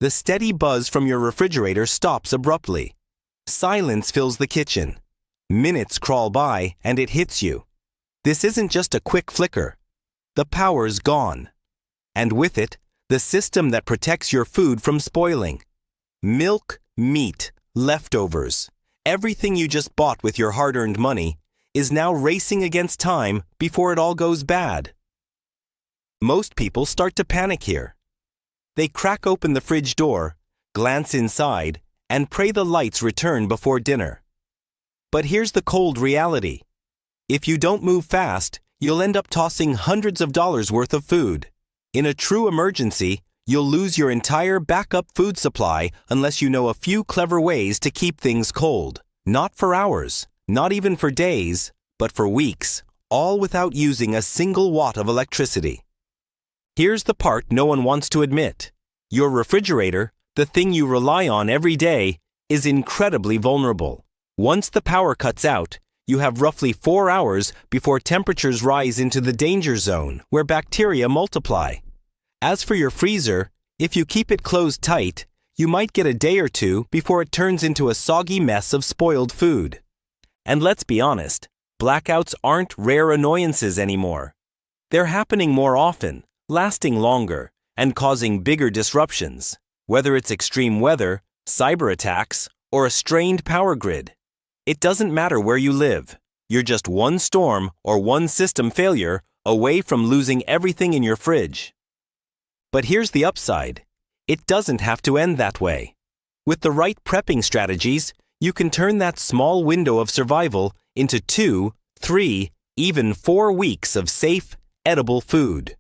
The steady buzz from your refrigerator stops abruptly. Silence fills the kitchen. Minutes crawl by and it hits you. This isn't just a quick flicker. The power's gone. And with it, the system that protects your food from spoiling. Milk, meat, leftovers, everything you just bought with your hard-earned money is now racing against time before it all goes bad. Most people start to panic here. They crack open the fridge door, glance inside, and pray the lights return before dinner. But here's the cold reality. If you don't move fast, you'll end up tossing hundreds of dollars worth of food. In a true emergency, you'll lose your entire backup food supply unless you know a few clever ways to keep things cold. Not for hours, not even for days, but for weeks, all without using a single watt of electricity. Here's the part no one wants to admit. Your refrigerator, the thing you rely on every day, is incredibly vulnerable. Once the power cuts out, you have roughly 4 hours before temperatures rise into the danger zone where bacteria multiply. As for your freezer, if you keep it closed tight, you might get a day or two before it turns into a soggy mess of spoiled food. And let's be honest, blackouts aren't rare annoyances anymore. They're happening more often, lasting longer, and causing bigger disruptions, whether it's extreme weather, cyber attacks, or a strained power grid. It doesn't matter where you live. You're just one storm or one system failure away from losing everything in your fridge. But here's the upside. It doesn't have to end that way. With the right prepping strategies, you can turn that small window of survival into 2, 3, even 4 weeks of safe, edible food.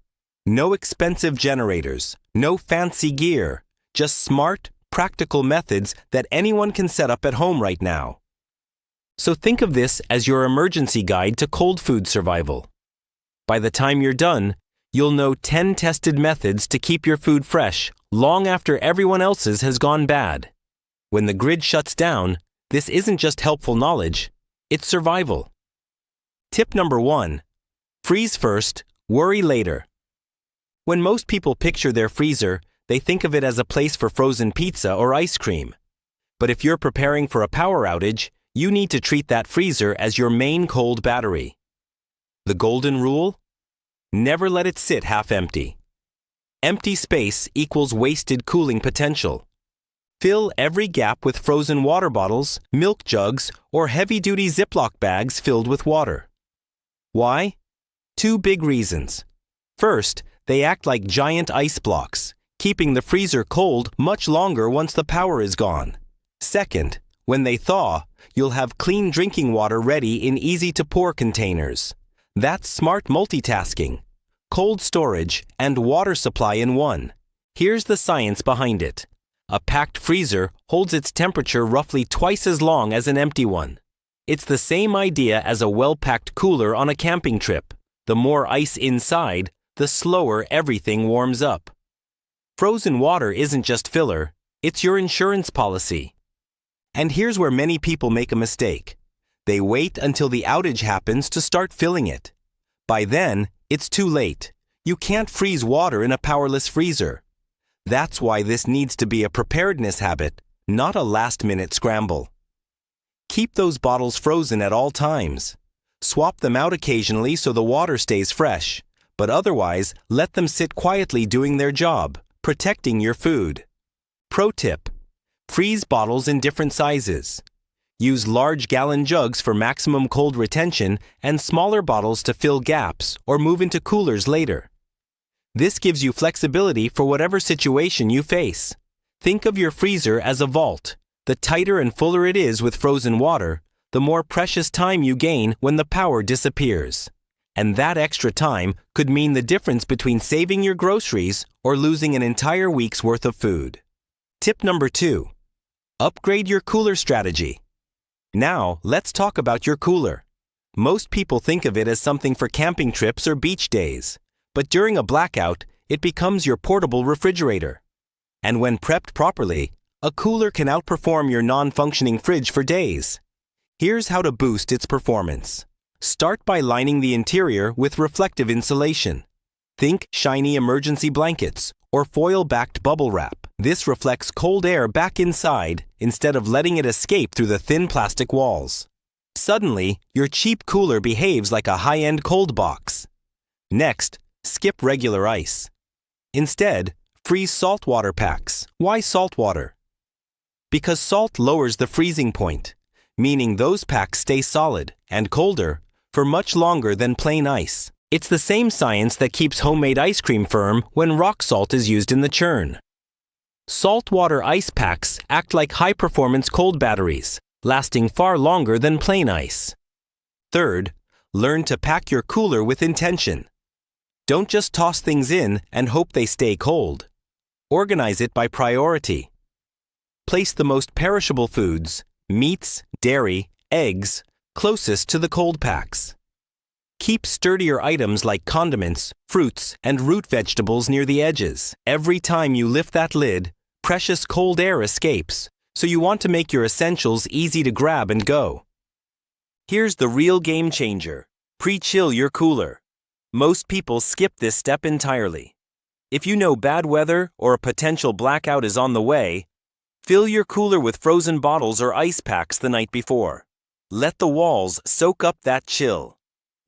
No expensive generators, no fancy gear, just smart, practical methods that anyone can set up at home right now. So think of this as your emergency guide to cold food survival. By the time you're done, you'll know 10 tested methods to keep your food fresh long after everyone else's has gone bad. When the grid shuts down, this isn't just helpful knowledge, it's survival. Tip number 1. Freeze first, worry later. When most people picture their freezer, they think of it as a place for frozen pizza or ice cream. But if you're preparing for a power outage, you need to treat that freezer as your main cold battery. The golden rule? Never let it sit half empty. Empty space equals wasted cooling potential. Fill every gap with frozen water bottles, milk jugs, or heavy-duty Ziploc bags filled with water. Why? 2 big reasons. First, they act like giant ice blocks, keeping the freezer cold much longer once the power is gone. Second, when they thaw, you'll have clean drinking water ready in easy-to-pour containers. That's smart multitasking. Cold storage and water supply in one. Here's the science behind it. A packed freezer holds its temperature roughly twice as long as an empty one. It's the same idea as a well-packed cooler on a camping trip. The more ice inside, the slower everything warms up. Frozen water isn't just filler, it's your insurance policy. And here's where many people make a mistake. They wait until the outage happens to start filling it. By then, it's too late. You can't freeze water in a powerless freezer. That's why this needs to be a preparedness habit, not a last-minute scramble. Keep those bottles frozen at all times. Swap them out occasionally so the water stays fresh, but otherwise, let them sit quietly doing their job, protecting your food. Pro tip: freeze bottles in different sizes. Use large gallon jugs for maximum cold retention and smaller bottles to fill gaps or move into coolers later. This gives you flexibility for whatever situation you face. Think of your freezer as a vault. The tighter and fuller it is with frozen water, the more precious time you gain when the power disappears. And that extra time could mean the difference between saving your groceries or losing an entire week's worth of food. Tip number 2. Upgrade your cooler strategy. Now, let's talk about your cooler. Most people think of it as something for camping trips or beach days, but during a blackout, it becomes your portable refrigerator. And when prepped properly, a cooler can outperform your non-functioning fridge for days. Here's how to boost its performance. Start by lining the interior with reflective insulation. Think shiny emergency blankets or foil-backed bubble wrap. This reflects cold air back inside instead of letting it escape through the thin plastic walls. Suddenly, your cheap cooler behaves like a high-end cold box. Next, skip regular ice. Instead, freeze saltwater packs. Why saltwater? Because salt lowers the freezing point, meaning those packs stay solid and colder for much longer than plain ice. It's the same science that keeps homemade ice cream firm when rock salt is used in the churn. Saltwater ice packs act like high-performance cold batteries, lasting far longer than plain ice. Third, learn to pack your cooler with intention. Don't just toss things in and hope they stay cold. Organize it by priority. Place the most perishable foods, meats, dairy, eggs, closest to the cold packs. Keep sturdier items like condiments, fruits, and root vegetables near the edges. Every time you lift that lid, precious cold air escapes, so you want to make your essentials easy to grab and go. Here's the real game changer. Pre-chill your cooler. Most people skip this step entirely. If you know bad weather or a potential blackout is on the way, fill your cooler with frozen bottles or ice packs the night before. Let the walls soak up that chill.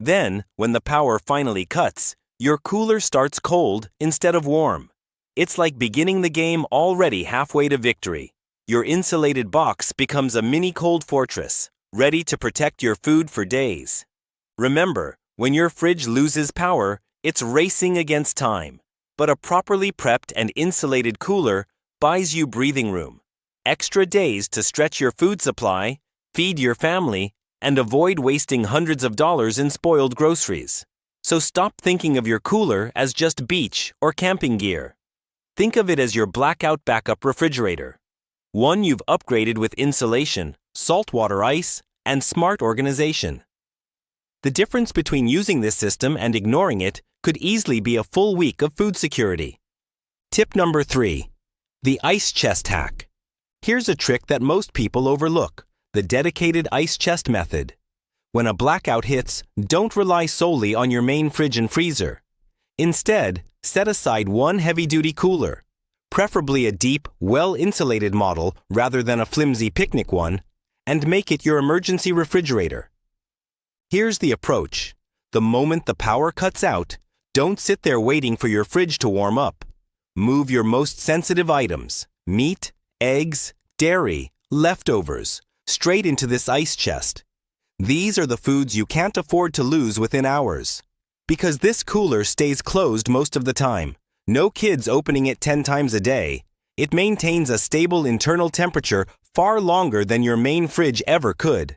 Then, when the power finally cuts, your cooler starts cold instead of warm. It's like beginning the game already halfway to victory. Your insulated box becomes a mini cold fortress, ready to protect your food for days. Remember, when your fridge loses power, it's racing against time. But a properly prepped and insulated cooler buys you breathing room, extra days to stretch your food supply, feed your family, and avoid wasting hundreds of dollars in spoiled groceries. So stop thinking of your cooler as just beach or camping gear. Think of it as your Blackout backup refrigerator. One you've upgraded with insulation, saltwater ice, and smart organization. The difference between using this system and ignoring it could easily be a full week of food security. Tip number 3. The ice chest hack. Here's a trick that most people overlook: the dedicated ice chest method. When a blackout hits, don't rely solely on your main fridge and freezer. Instead, set aside one heavy-duty cooler, preferably a deep, well-insulated model rather than a flimsy picnic one, and make it your emergency refrigerator. Here's the approach. The moment the power cuts out, don't sit there waiting for your fridge to warm up. Move your most sensitive items, meat, eggs, dairy, leftovers, straight into this ice chest. These are the foods you can't afford to lose within hours. Because this cooler stays closed most of the time, no kids opening it 10 times a day, it maintains a stable internal temperature far longer than your main fridge ever could.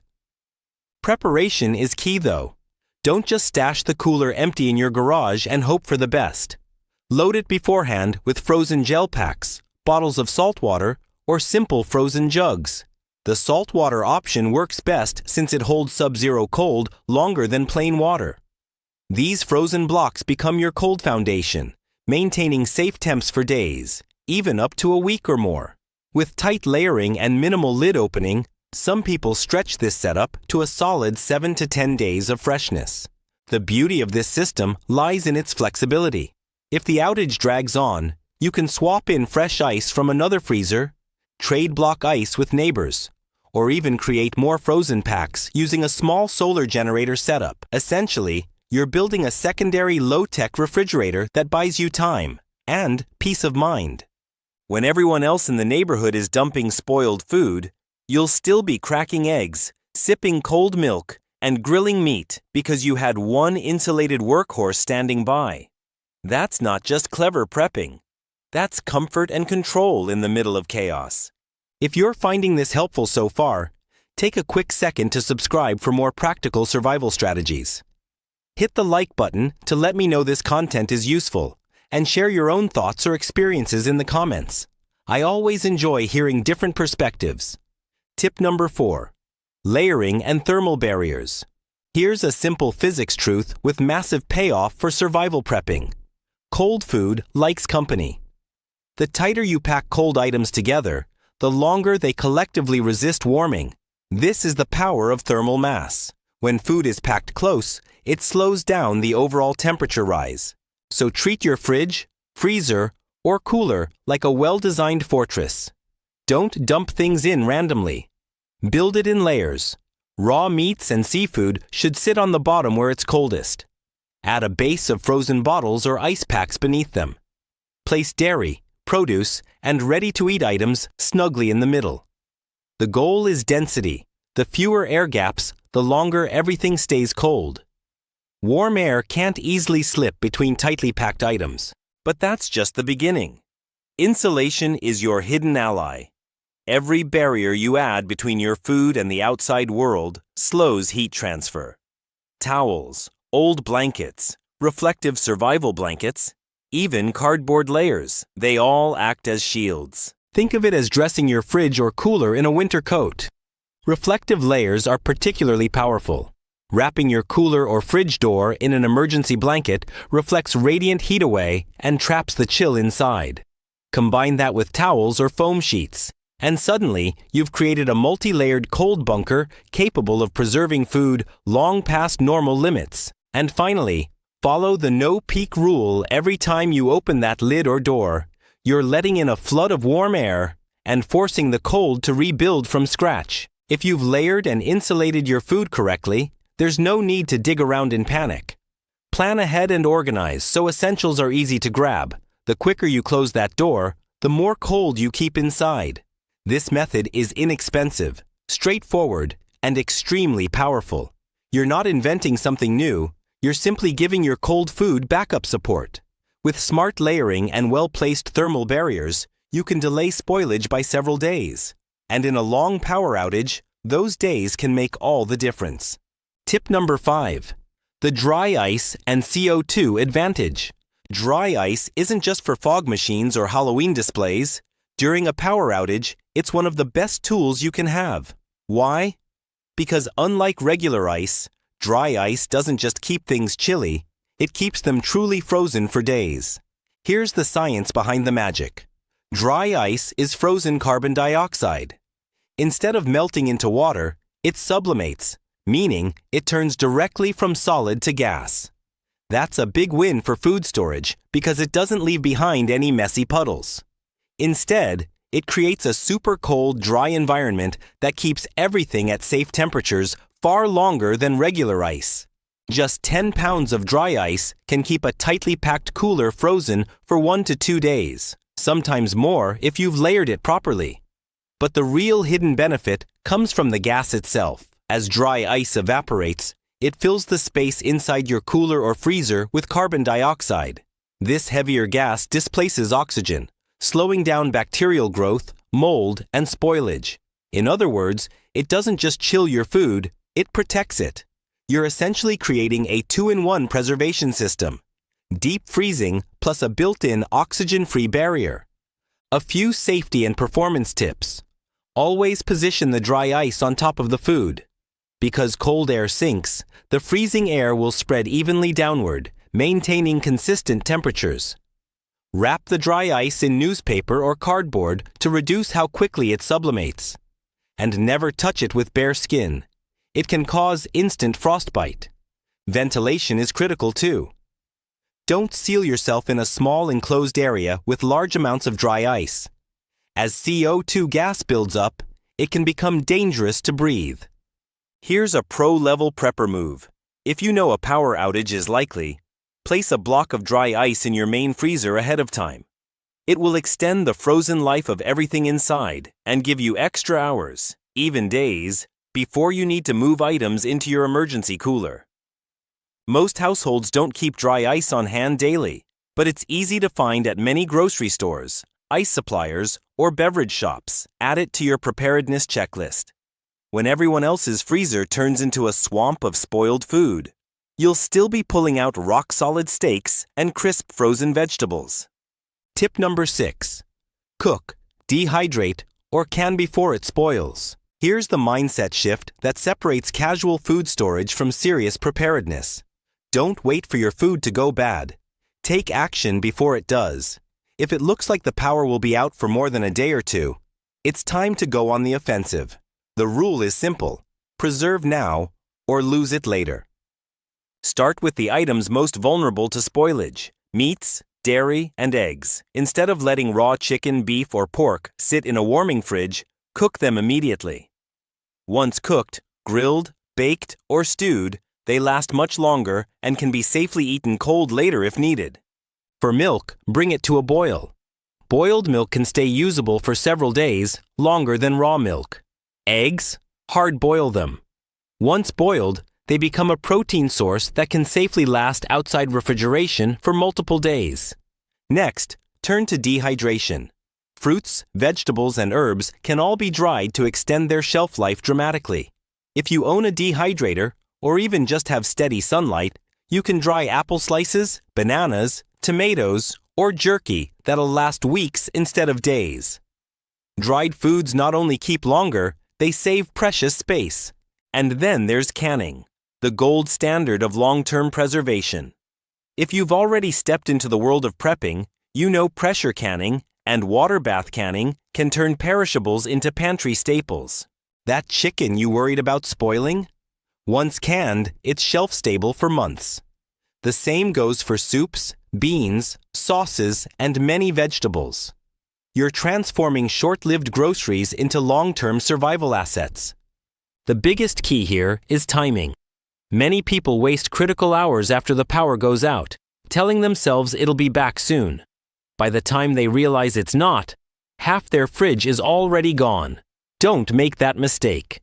Preparation is key though. Don't just stash the cooler empty in your garage and hope for the best. Load it beforehand with frozen gel packs, bottles of salt water, or simple frozen jugs. The saltwater option works best since it holds sub-zero cold longer than plain water. These frozen blocks become your cold foundation, maintaining safe temps for days, even up to a week or more. With tight layering and minimal lid opening, some people stretch this setup to a solid 7 to 10 days of freshness. The beauty of this system lies in its flexibility. If the outage drags on, you can swap in fresh ice from another freezer, trade block ice with neighbors, or even create more frozen packs using a small solar generator setup. Essentially, you're building a secondary low-tech refrigerator that buys you time and peace of mind. When everyone else in the neighborhood is dumping spoiled food, you'll still be cracking eggs, sipping cold milk, and grilling meat because you had one insulated workhorse standing by. That's not just clever prepping. That's comfort and control in the middle of chaos. If you're finding this helpful so far, take a quick second to subscribe for more practical survival strategies. Hit the like button to let me know this content is useful, and share your own thoughts or experiences in the comments. I always enjoy hearing different perspectives. Tip number 4. Layering and thermal barriers. Here's a simple physics truth with massive payoff for survival prepping. Cold food likes company. The tighter you pack cold items together, the longer they collectively resist warming. This is the power of thermal mass. When food is packed close, it slows down the overall temperature rise. So treat your fridge, freezer, or cooler like a well-designed fortress. Don't dump things in randomly. Build it in layers. Raw meats and seafood should sit on the bottom where it's coldest. Add a base of frozen bottles or ice packs beneath them. Place dairy, produce, and ready-to-eat items snugly in the middle. The goal is density. The fewer air gaps, the longer everything stays cold. Warm air can't easily slip between tightly packed items, but that's just the beginning. Insulation is your hidden ally. Every barrier you add between your food and the outside world slows heat transfer. Towels, old blankets, reflective survival blankets, even cardboard layers, they all act as shields. Think of it as dressing your fridge or cooler in a winter coat. Reflective layers are particularly powerful. Wrapping your cooler or fridge door in an emergency blanket reflects radiant heat away and traps the chill inside. Combine that with towels or foam sheets, and suddenly you've created a multi-layered cold bunker capable of preserving food long past normal limits. And finally, follow the no-peek rule every time you open that lid or door. You're letting in a flood of warm air and forcing the cold to rebuild from scratch. If you've layered and insulated your food correctly, there's no need to dig around in panic. Plan ahead and organize so essentials are easy to grab. The quicker you close that door, the more cold you keep inside. This method is inexpensive, straightforward, and extremely powerful. You're not inventing something new, you're simply giving your cold food backup support. With smart layering and well-placed thermal barriers, you can delay spoilage by several days. And in a long power outage, those days can make all the difference. Tip number 5. The dry ice and CO2 advantage. Dry ice isn't just for fog machines or Halloween displays. During a power outage, it's one of the best tools you can have. Why? Because unlike regular ice, dry ice doesn't just keep things chilly, it keeps them truly frozen for days. Here's the science behind the magic. Dry ice is frozen carbon dioxide. Instead of melting into water, it sublimates, meaning it turns directly from solid to gas. That's a big win for food storage because it doesn't leave behind any messy puddles. Instead, it creates a super cold, dry environment that keeps everything at safe temperatures far longer than regular ice. Just 10 pounds of dry ice can keep a tightly packed cooler frozen for 1 to 2 days, sometimes more if you've layered it properly. But the real hidden benefit comes from the gas itself. As dry ice evaporates, it fills the space inside your cooler or freezer with carbon dioxide. This heavier gas displaces oxygen, slowing down bacterial growth, mold, and spoilage. In other words, it doesn't just chill your food, it protects it. You're essentially creating a 2-in-1 preservation system. Deep freezing plus a built-in oxygen-free barrier. A few safety and performance tips. Always position the dry ice on top of the food. Because cold air sinks, the freezing air will spread evenly downward, maintaining consistent temperatures. Wrap the dry ice in newspaper or cardboard to reduce how quickly it sublimates. And never touch it with bare skin. It can cause instant frostbite. Ventilation is critical too. Don't seal yourself in a small enclosed area with large amounts of dry ice. As CO2 gas builds up, it can become dangerous to breathe. Here's a pro-level prepper move. If you know a power outage is likely, place a block of dry ice in your main freezer ahead of time. It will extend the frozen life of everything inside and give you extra hours, even days, before you need to move items into your emergency cooler. Most households don't keep dry ice on hand daily, but it's easy to find at many grocery stores, ice suppliers, or beverage shops. Add it to your preparedness checklist. When everyone else's freezer turns into a swamp of spoiled food, you'll still be pulling out rock-solid steaks and crisp frozen vegetables. Tip number 6. Cook, dehydrate, or can before it spoils. Here's the mindset shift that separates casual food storage from serious preparedness. Don't wait for your food to go bad. Take action before it does. If it looks like the power will be out for more than a day or two, it's time to go on the offensive. The rule is simple. Preserve now or lose it later. Start with the items most vulnerable to spoilage: meats, dairy, and eggs. Instead of letting raw chicken, beef, or pork sit in a warming fridge, cook them immediately. Once cooked, grilled, baked, or stewed, they last much longer and can be safely eaten cold later if needed. For milk, bring it to a boil. Boiled milk can stay usable for several days, longer than raw milk. Eggs, hard boil them. Once boiled, they become a protein source that can safely last outside refrigeration for multiple days. Next, turn to dehydration. Fruits, vegetables, and herbs can all be dried to extend their shelf life dramatically. If you own a dehydrator, or even just have steady sunlight, you can dry apple slices, bananas, tomatoes, or jerky that'll last weeks instead of days. Dried foods not only keep longer, they save precious space. And then there's canning, the gold standard of long-term preservation. If you've already stepped into the world of prepping, you know pressure canning and water bath canning can turn perishables into pantry staples. That chicken you worried about spoiling? Once canned, it's shelf-stable for months. The same goes for soups, beans, sauces, and many vegetables. You're transforming short-lived groceries into long-term survival assets. The biggest key here is timing. Many people waste critical hours after the power goes out, telling themselves it'll be back soon. By the time they realize it's not, half their fridge is already gone. Don't make that mistake.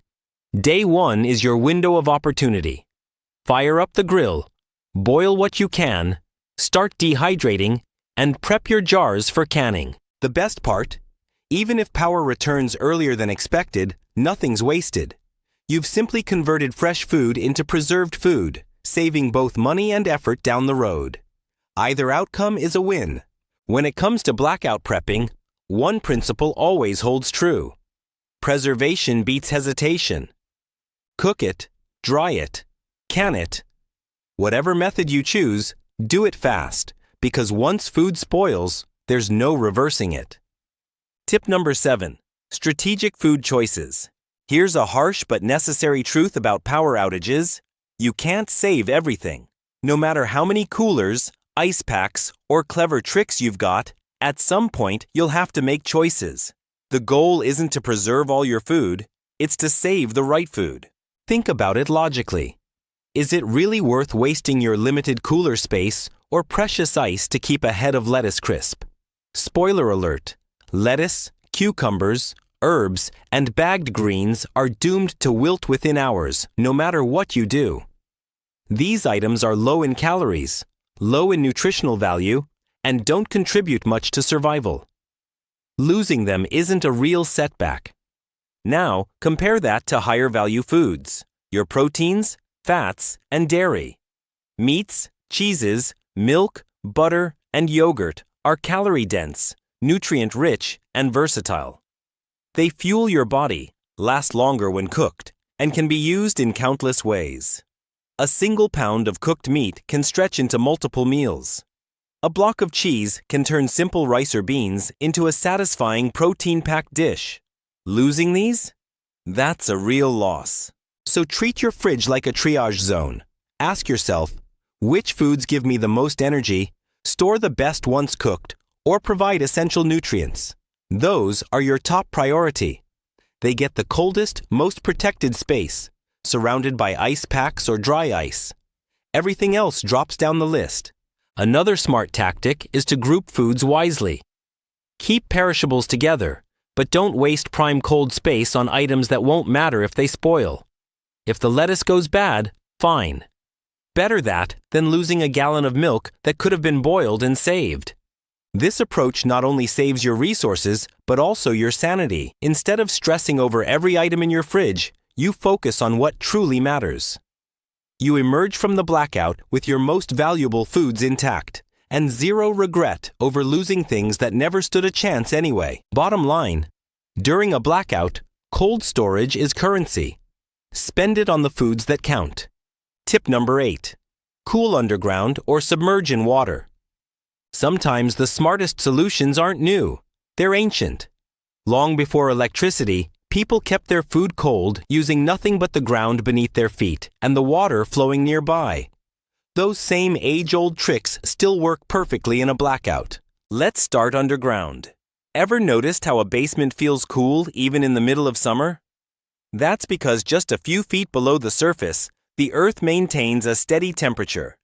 Day 1 is your window of opportunity. Fire up the grill, boil what you can, start dehydrating, and prep your jars for canning. The best part? Even if power returns earlier than expected, nothing's wasted. You've simply converted fresh food into preserved food, saving both money and effort down the road. Either outcome is a win. When it comes to blackout prepping, one principle always holds true. Preservation beats hesitation. Cook it, dry it, can it. Whatever method you choose, do it fast, because once food spoils, there's no reversing it. Tip number 7. Strategic food choices. Here's a harsh but necessary truth about power outages. You can't save everything. No matter how many coolers, ice packs, or clever tricks you've got, at some point you'll have to make choices. The goal isn't to preserve all your food, it's to save the right food. Think about it logically. Is it really worth wasting your limited cooler space or precious ice to keep a head of lettuce crisp? Spoiler alert, lettuce, cucumbers, herbs, and bagged greens are doomed to wilt within hours, no matter what you do. These items are low in calories, low in nutritional value, and don't contribute much to survival. Losing them isn't a real setback. Now, compare that to higher value foods, your proteins, fats, and dairy. Meats, cheeses, milk, butter, and yogurt are calorie-dense, nutrient-rich, and versatile. They fuel your body, last longer when cooked, and can be used in countless ways. A single pound of cooked meat can stretch into multiple meals. A block of cheese can turn simple rice or beans into a satisfying protein-packed dish. Losing these? That's a real loss. So treat your fridge like a triage zone. Ask yourself, which foods give me the most energy, store the best once cooked, or provide essential nutrients? Those are your top priority. They get the coldest, most protected space, surrounded by ice packs or dry ice. Everything else drops down the list. Another smart tactic is to group foods wisely. Keep perishables together, but don't waste prime cold space on items that won't matter if they spoil. If the lettuce goes bad, fine. Better that than losing a gallon of milk that could have been boiled and saved. This approach not only saves your resources, but also your sanity. Instead of stressing over every item in your fridge, you focus on what truly matters. You emerge from the blackout with your most valuable foods intact, and zero regret over losing things that never stood a chance anyway. Bottom line, during a blackout, cold storage is currency. Spend it on the foods that count. Tip number 8. Cool underground or submerge in water. Sometimes the smartest solutions aren't new. They're ancient. Long before electricity, people kept their food cold using nothing but the ground beneath their feet and the water flowing nearby. Those same age-old tricks still work perfectly in a blackout. Let's start underground. Ever noticed how a basement feels cool even in the middle of summer? That's because just a few feet below the surface, the Earth maintains a steady temperature,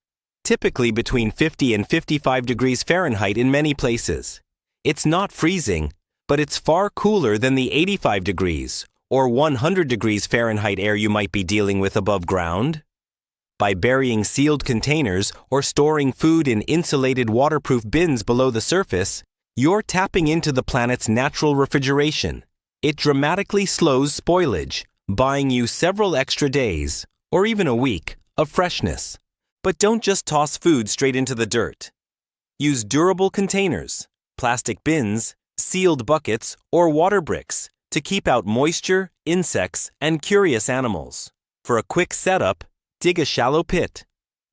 typically between 50 and 55 degrees Fahrenheit in many places. It's not freezing, but it's far cooler than the 85 degrees or 100 degrees Fahrenheit air you might be dealing with above ground. By burying sealed containers or storing food in insulated waterproof bins below the surface, you're tapping into the planet's natural refrigeration. It dramatically slows spoilage, buying you several extra days, or even a week, of freshness. But don't just toss food straight into the dirt. Use durable containers, plastic bins, sealed buckets, or water bricks to keep out moisture, insects, and curious animals. For a quick setup, dig a shallow pit.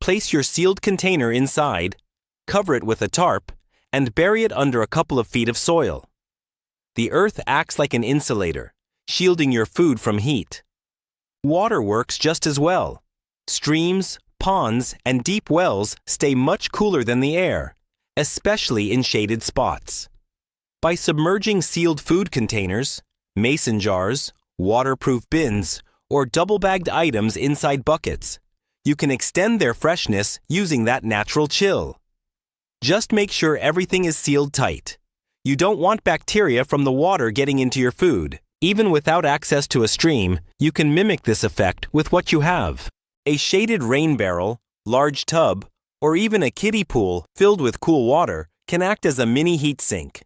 Place your sealed container inside, cover it with a tarp, and bury it under a couple of feet of soil. The earth acts like an insulator, shielding your food from heat. Water works just as well. Streams, ponds, and deep wells stay much cooler than the air, especially in shaded spots. By submerging sealed food containers, mason jars, waterproof bins, or double-bagged items inside buckets, you can extend their freshness using that natural chill. Just make sure everything is sealed tight. You don't want bacteria from the water getting into your food. Even without access to a stream, you can mimic this effect with what you have. A shaded rain barrel, large tub, or even a kiddie pool filled with cool water can act as a mini heat sink.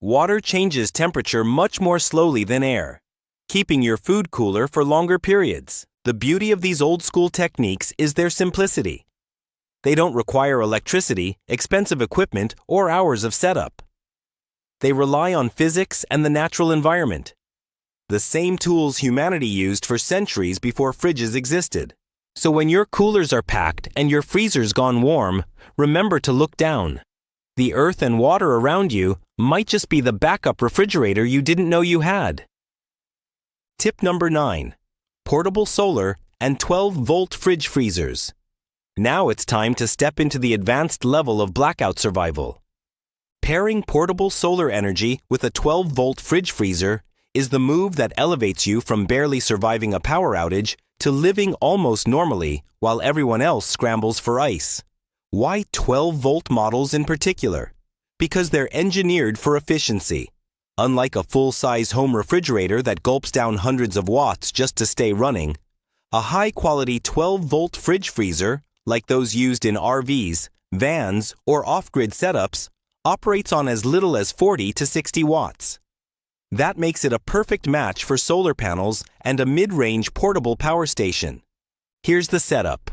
Water changes temperature much more slowly than air, keeping your food cooler for longer periods. The beauty of these old-school techniques is their simplicity. They don't require electricity, expensive equipment, or hours of setup. They rely on physics and the natural environment, the same tools humanity used for centuries before fridges existed. So when your coolers are packed and your freezer's gone warm, remember to look down. The earth and water around you might just be the backup refrigerator you didn't know you had. Tip number 9. Portable solar and 12-volt fridge freezers. Now it's time to step into the advanced level of blackout survival. Pairing portable solar energy with a 12-volt fridge freezer is the move that elevates you from barely surviving a power outage to living almost normally while everyone else scrambles for ice. Why 12-volt models in particular? Because they're engineered for efficiency. Unlike a full-size home refrigerator that gulps down hundreds of watts just to stay running, a high-quality 12-volt fridge freezer, like those used in RVs, vans, or off-grid setups, operates on as little as 40 to 60 watts. That makes it a perfect match for solar panels and a mid-range portable power station. Here's the setup.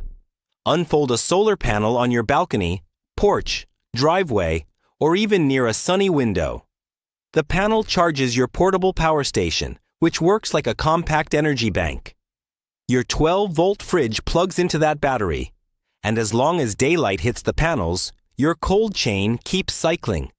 Unfold a solar panel on your balcony, porch, driveway, or even near a sunny window. The panel charges your portable power station, which works like a compact energy bank. Your 12-volt fridge plugs into that battery, and as long as daylight hits the panels, your cold chain keeps cycling.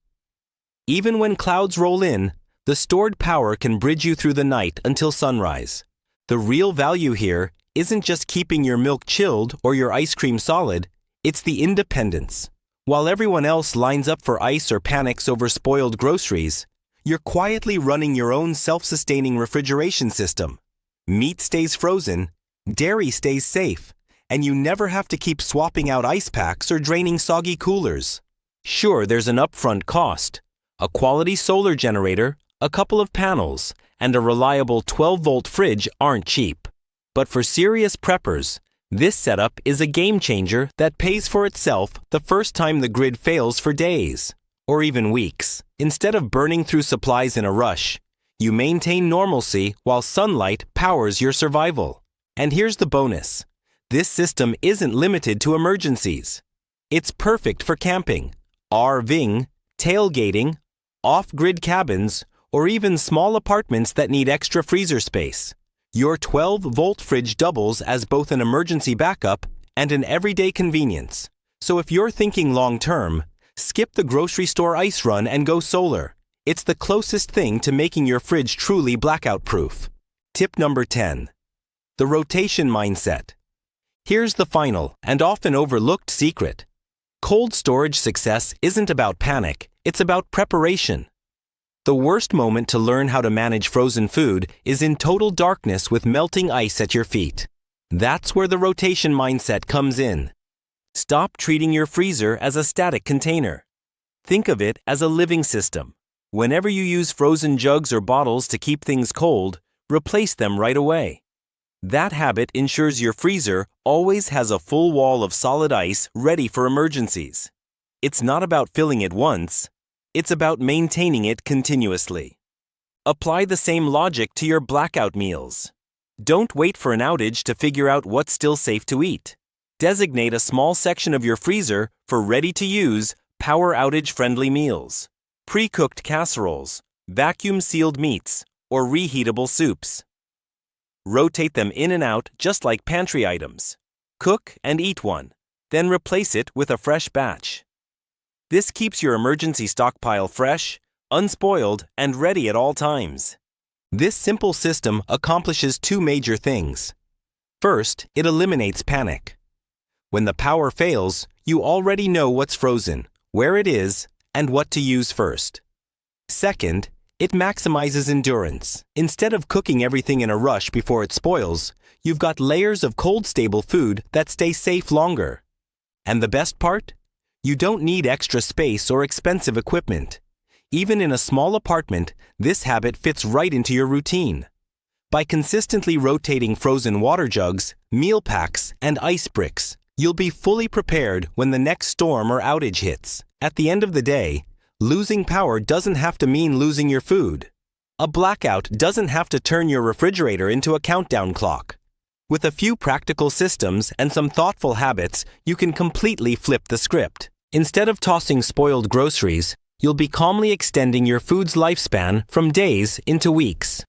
Even when clouds roll in, the stored power can bridge you through the night until sunrise. The real value here isn't just keeping your milk chilled or your ice cream solid, it's the independence. While everyone else lines up for ice or panics over spoiled groceries, you're quietly running your own self-sustaining refrigeration system. Meat stays frozen, dairy stays safe, and you never have to keep swapping out ice packs or draining soggy coolers. Sure, there's an upfront cost. A quality solar generator, a couple of panels, and a reliable 12-volt fridge aren't cheap. But for serious preppers, this setup is a game changer that pays for itself the first time the grid fails for days, or even weeks. Instead of burning through supplies in a rush, you maintain normalcy while sunlight powers your survival. And here's the bonus. This system isn't limited to emergencies. It's perfect for camping, RVing, tailgating, off-grid cabins, or even small apartments that need extra freezer space. Your 12-volt fridge doubles as both an emergency backup and an everyday convenience. So if you're thinking long-term, skip the grocery store ice run and go solar. It's the closest thing to making your fridge truly blackout-proof. Tip number 10. The rotation mindset. Here's the final and often overlooked secret. Cold storage success isn't about panic, it's about preparation. The worst moment to learn how to manage frozen food is in total darkness with melting ice at your feet. That's where the rotation mindset comes in. Stop treating your freezer as a static container. Think of it as a living system. Whenever you use frozen jugs or bottles to keep things cold, replace them right away. That habit ensures your freezer always has a full wall of solid ice ready for emergencies. It's not about filling it once, it's about maintaining it continuously. Apply the same logic to your blackout meals. Don't wait for an outage to figure out what's still safe to eat. Designate a small section of your freezer for ready-to-use, power outage-friendly meals. Pre-cooked casseroles, vacuum-sealed meats, or reheatable soups. Rotate them in and out just like pantry items. Cook and eat one, then replace it with a fresh batch. This keeps your emergency stockpile fresh, unspoiled, and ready at all times. This simple system accomplishes two major things. First, it eliminates panic. When the power fails, you already know what's frozen, where it is, and what to use first. Second, it maximizes endurance. Instead of cooking everything in a rush before it spoils, you've got layers of cold-stable food that stay safe longer. And the best part? You don't need extra space or expensive equipment. Even in a small apartment, this habit fits right into your routine. By consistently rotating frozen water jugs, meal packs, and ice bricks, you'll be fully prepared when the next storm or outage hits. At the end of the day, losing power doesn't have to mean losing your food. A blackout doesn't have to turn your refrigerator into a countdown clock. With a few practical systems and some thoughtful habits, you can completely flip the script. Instead of tossing spoiled groceries, you'll be calmly extending your food's lifespan from days into weeks.